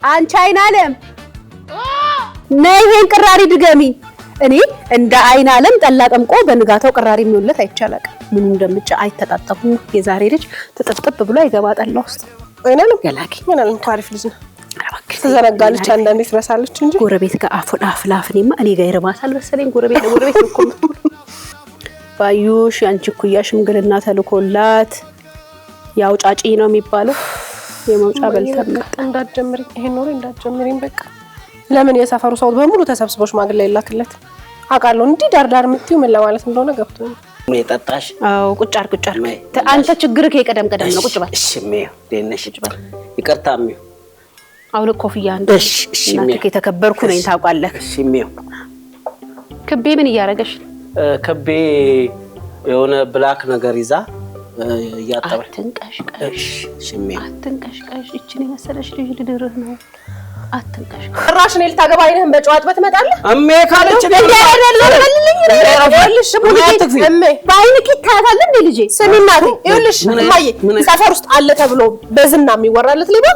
አንቺ አይናለም ነይ ይሄን ቅራሪ ድገሚ። እኔ እንደ አይናለም ጠላ ጠምቆ በንጋታው ቅራሪ የሚውለት አይቻላል። ምን እንደምጭ አይተጣጣፉ። የዛሬ ልጅ ተጠጥብ ብሎ አይገባ ጠላ ውስጥ አይናለም ገላኪ ምናምን ታሪፍ ልጅ ነው። ተዘረጋለች አንዳንዴ ትረሳለች እንጂ ጎረቤት ጋር አፍላፍኔማ እኔ ጋር ይርባታል መሰለኝ። ጎረቤት እኮ ባዩሽ ያንቺ ኩያ ሽምግልና ተልኮላት ያው ጫጪ ነው የሚባለው የመውጫ በልተን እንዳትጀምሪ ይሄን ኖር እንዳትጀምሪኝ በቃ ለምን የሰፈሩ ሰው በሙሉ ተሰብስቦሽ ማግለ ይላክለት አቃለው እንዲ ዳርዳር ምትዩ ምን ለማለት እንደሆነ ገብቶኝ መጣጣሽ አው ቁጫር አንተ ችግርክ የቀደም ነው ቁጭ በል እሺ ሜው ደነሽ ይቅርታም አውል ኮፍያ አንተ እሺ እናንተ ከተከበርኩ ነኝ ታውቃለህ እሺ ሜው ክቤ ምን ያረጋሽ ክቤ የሆነ ብላክ ነገር ይዛ ያጣበ አትንቀሽቀሽ አትንቀሽቀሽ እቺን የመሰለሽ ልጅ ልድርህ ነው አትንቀሽ ራሽ ነው ልታገባ አይነህም በጨዋት በትመጣለህ እሜ ካለች ባይንክ ይታያታል እንዴ ልጄ ስሚናት ይኸውልሽ እማዬ ሰፈር ውስጥ አለ ተብሎ በዝና የሚወራለት ሊባ